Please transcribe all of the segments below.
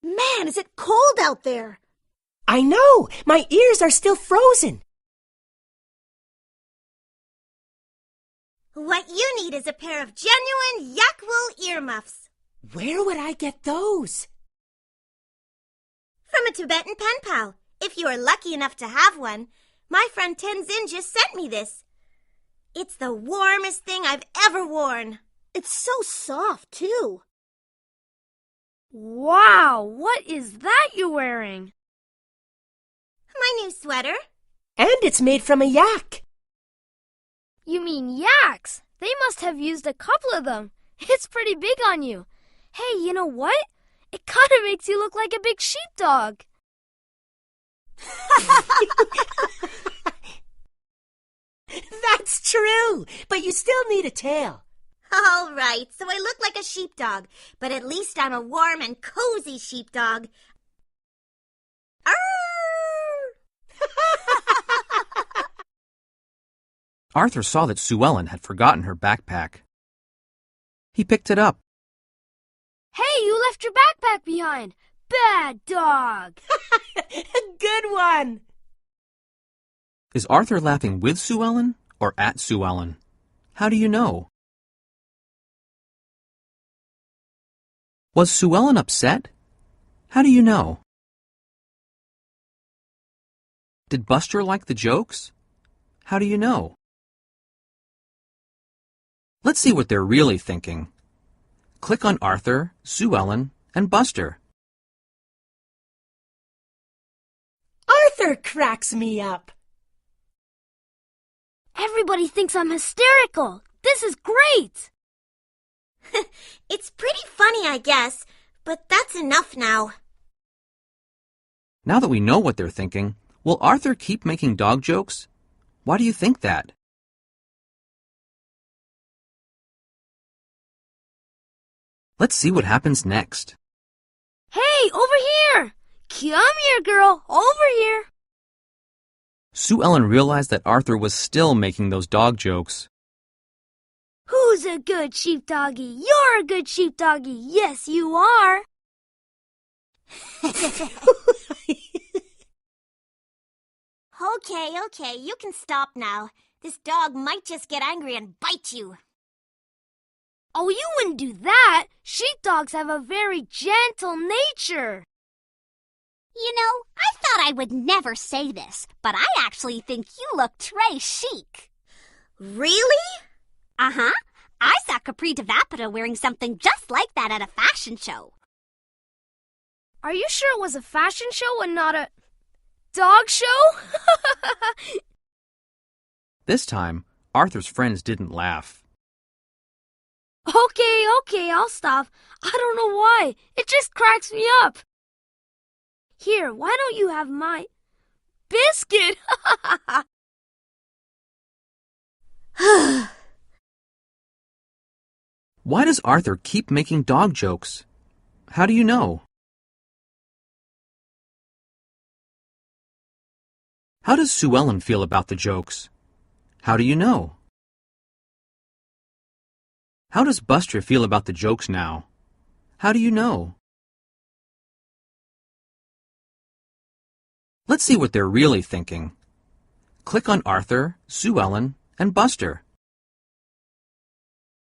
Man, is it cold out there? I know! My ears are still frozen. What you need is a pair of genuine yak wool earmuffs. Where would I get those? From a Tibetan pen pal, if you are lucky enough to have one. My friend Tenzin just sent me this. It's the warmest thing I've ever worn. It's so soft, too. Wow, what is that you're wearing? My new sweater. And it's made from a yak. You mean yaks? They must have used a couple of them. It's pretty big on you. Hey, you know what? It kind of makes you look like a big sheepdog. That's true, but you still need a tail. All right, so I look like a sheepdog, but at least I'm a warm and cozy sheepdog. Arthur saw that Sue Ellen had forgotten her backpack. He picked it up. Hey, you left your backpack behind. Bad dog. Good one. Is Arthur laughing with Sue Ellen or at Sue Ellen? How do you know? Was Sue Ellen upset? How do you know? Did Buster like the jokes? How do you know? Let's see what they're really thinking. Click on Arthur, Sue Ellen, and Buster. Arthur cracks me up. Everybody thinks I'm hysterical. This is great. It's pretty funny, I guess, but that's enough now. Now that we know what they're thinking, will Arthur keep making dog jokes? Why do you think that? Let's see what happens next. Hey, over here! Come here, girl, over here! Sue Ellen realized that Arthur was still making those dog jokes. Who's a good sheepdoggy? You're a good sheepdoggy. Yes, you are. Okay, you can stop now. This dog might just get angry and bite you. Oh, you wouldn't do that. Sheepdogs have a very gentle nature. You know, I thought I would never say this, but I actually think you look très chic. Really? Uh-huh. I saw Capri Devapita wearing something just like that at a fashion show. Are you sure it was a fashion show and not a dog show? This time, Arthur's friends didn't laugh. Okay, I'll stop. I don't know why. It just cracks me up. Here, why don't you have my biscuit? Why does Arthur keep making dog jokes? How do you know? How does Sue Ellen feel about the jokes? How do you know? How does Buster feel about the jokes now? How do you know? Let's see what they're really thinking. Click on Arthur, Sue Ellen, and Buster.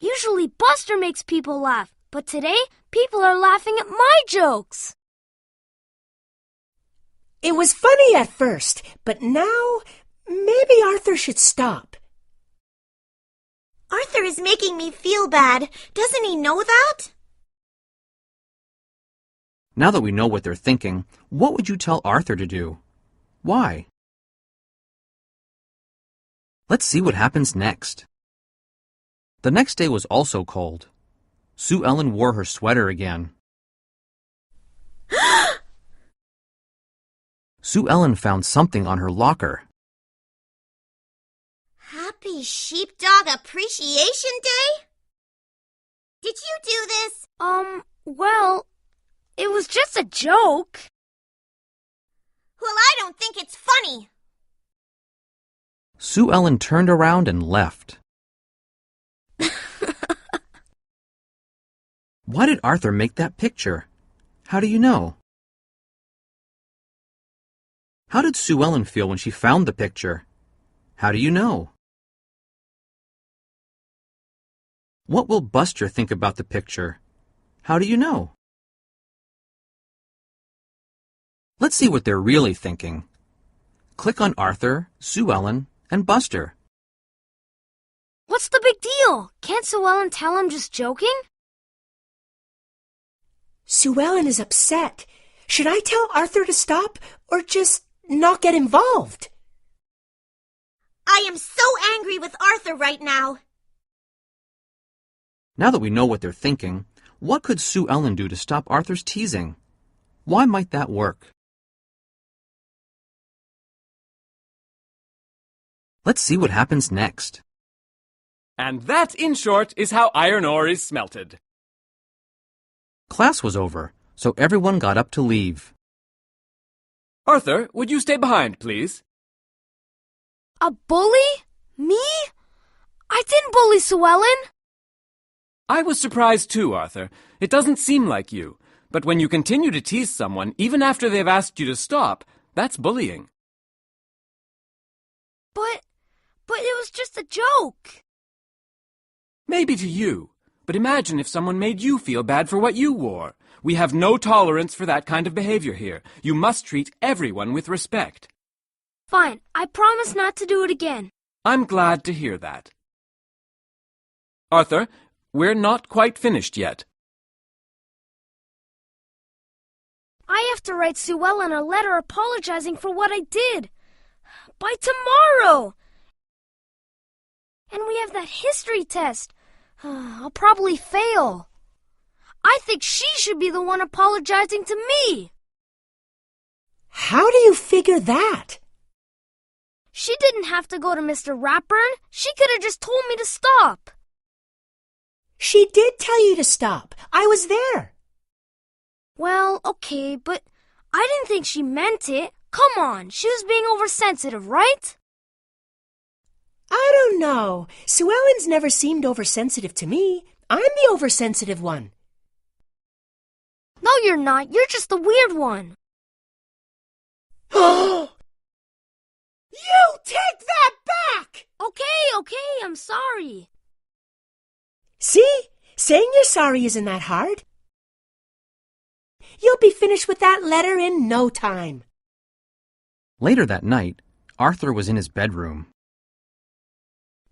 Usually Buster makes people laugh, but today people are laughing at my jokes. It was funny at first, but now maybe Arthur should stop. Arthur is making me feel bad. Doesn't he know that? Now that we know what they're thinking, what would you tell Arthur to do? Why? Let's see what happens next. The next day was also cold. Sue Ellen wore her sweater again. Sue Ellen found something on her locker. Happy Sheepdog Appreciation Day? Did you do this? Well, it was just a joke. Well, I don't think it's funny. Sue Ellen turned around and left. Why did Arthur make that picture? How do you know? How did Sue Ellen feel when she found the picture? How do you know? What will Buster think about the picture? How do you know? Let's see what they're really thinking. Click on Arthur, Sue Ellen, and Buster. What's the big deal? Can't Sue Ellen tell I'm just joking? Sue Ellen is upset. Should I tell Arthur to stop or just not get involved? I am so angry with Arthur right now. Now that we know what they're thinking, what could Sue Ellen do to stop Arthur's teasing? Why might that work? Let's see what happens next. And that, in short, is how iron ore is smelted. Class was over, so everyone got up to leave. Arthur, would you stay behind, please? A bully? Me? I didn't bully Sue Ellen. I was surprised too, Arthur. It doesn't seem like you. But when you continue to tease someone, even after they've asked you to stop, that's bullying. But it was just a joke. Maybe to you. But imagine if someone made you feel bad for what you wore. We have no tolerance for that kind of behavior here. You must treat everyone with respect. Fine, I promise not to do it again. I'm glad to hear that. Arthur, we're not quite finished yet. I have to write Sue Ellen a letter apologizing for what I did. By tomorrow! And we have that history test. I'll probably fail. I think she should be the one apologizing to me. How do you figure that? She didn't have to go to Mr. Ratburn. She could have just told me to stop. She did tell you to stop. I was there. Well, okay, but I didn't think she meant it. Come on, she was being oversensitive, right? I don't know. Sue Ellen's never seemed oversensitive to me. I'm the oversensitive one. No, you're not. You're just the weird one. You take that back! Okay, I'm sorry. See? Saying you're sorry isn't that hard. You'll be finished with that letter in no time. Later that night, Arthur was in his bedroom.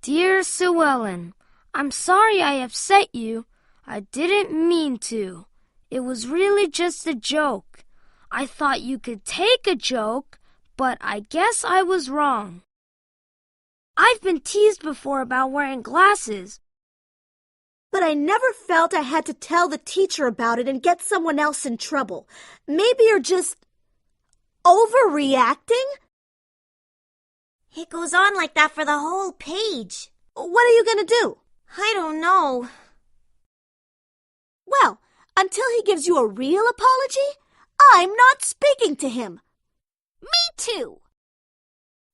Dear Sue Ellen, I'm sorry I upset you. I didn't mean to. It was really just a joke. I thought you could take a joke, but I guess I was wrong. I've been teased before about wearing glasses. But I never felt I had to tell the teacher about it and get someone else in trouble. Maybe you're just overreacting? It goes on like that for the whole page. What are you going to do? I don't know. Well, until he gives you a real apology, I'm not speaking to him. Me too.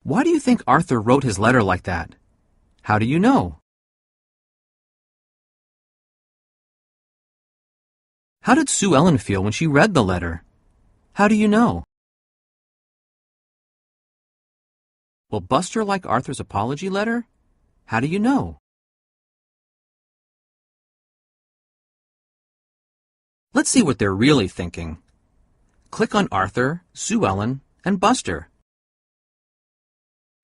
Why do you think Arthur wrote his letter like that? How do you know? How did Sue Ellen feel when she read the letter? How do you know? Will Buster like Arthur's apology letter? How do you know? Let's see what they're really thinking. Click on Arthur, Sue Ellen, and Buster.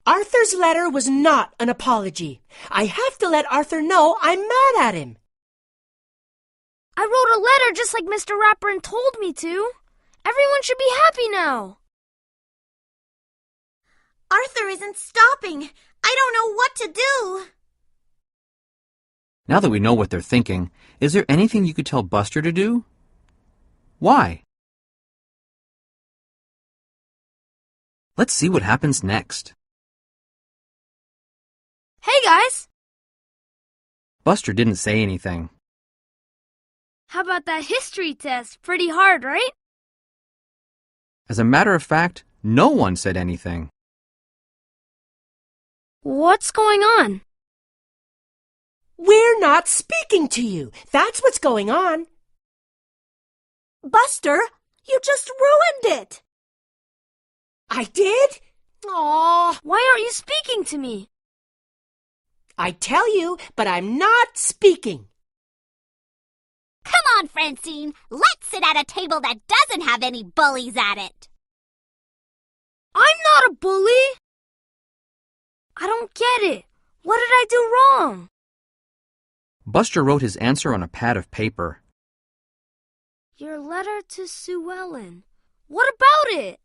Arthur's letter was not an apology. I have to let Arthur know I'm mad at him. I wrote a letter just like Mr. Ratburn told me to. Everyone should be happy now. Arthur isn't stopping. I don't know what to do. Now that we know what they're thinking, is there anything you could tell Buster to do? Why? Let's see what happens next. Hey, guys! Buster didn't say anything. How about that history test? Pretty hard, right? As a matter of fact, no one said anything. What's going on? We're not speaking to you. That's what's going on. Buster, you just ruined it. I did? Aw. Why aren't you speaking to me? I tell you, but I'm not speaking. Come on, Francine. Let's sit at a table that doesn't have any bullies at it. I'm not a bully. I don't get it. What did I do wrong? Buster wrote his answer on a pad of paper. Your letter to Sue Ellen. What about it?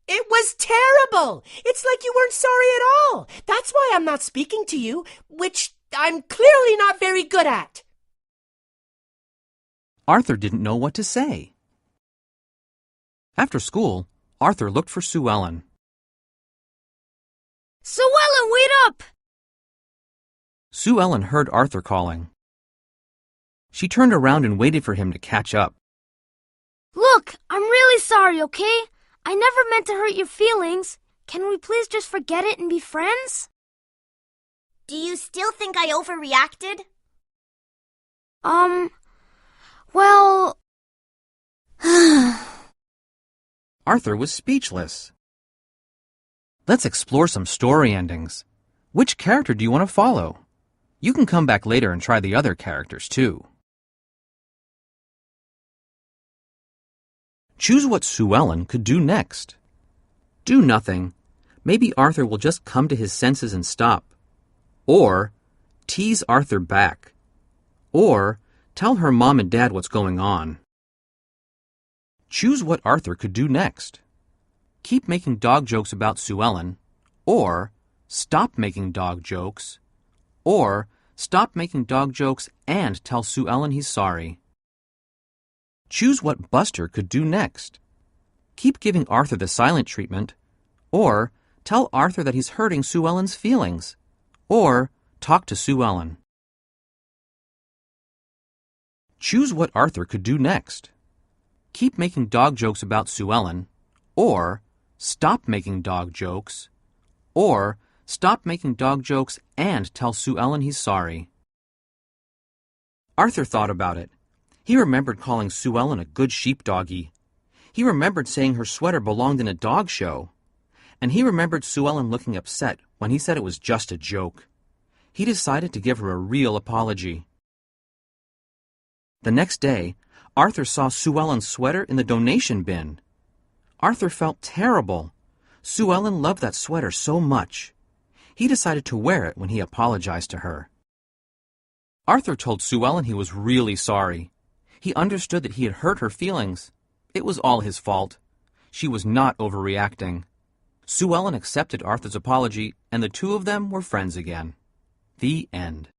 It was terrible. It's like you weren't sorry at all. That's why I'm not speaking to you, which I'm clearly not very good at. Arthur didn't know what to say. After school, Arthur looked for Sue Ellen. Sue Ellen, wait up! Sue Ellen heard Arthur calling. She turned around and waited for him to catch up. Look, I'm really sorry, okay? I never meant to hurt your feelings. Can we please just forget it and be friends? Do you still think I overreacted? Well... Arthur was speechless. Let's explore some story endings. Which character do you want to follow? You can come back later and try the other characters too. Choose what Sue Ellen could do next. Do nothing. Maybe Arthur will just come to his senses and stop. Or tease Arthur back. Or tell her mom and dad what's going on. Choose what Arthur could do next. Keep making dog jokes about Sue Ellen. Or stop making dog jokes. Or stop making dog jokes and tell Sue Ellen he's sorry. Choose what Buster could do next. Keep giving Arthur the silent treatment, or tell Arthur that he's hurting Sue Ellen's feelings, or talk to Sue Ellen. Choose what Arthur could do next. Keep making dog jokes about Sue Ellen, or stop making dog jokes, or stop making dog jokes and tell Sue Ellen he's sorry. Arthur thought about it. He remembered calling Sue Ellen a good sheepdoggy. He remembered saying her sweater belonged in a dog show. And he remembered Sue Ellen looking upset when he said it was just a joke. He decided to give her a real apology. The next day, Arthur saw Sue Ellen's sweater in the donation bin. Arthur felt terrible. Sue Ellen loved that sweater so much. He decided to wear it when he apologized to her. Arthur told Sue Ellen he was really sorry. He understood that he had hurt her feelings. It was all his fault. She was not overreacting. Sue Ellen accepted Arthur's apology, and the two of them were friends again. The end.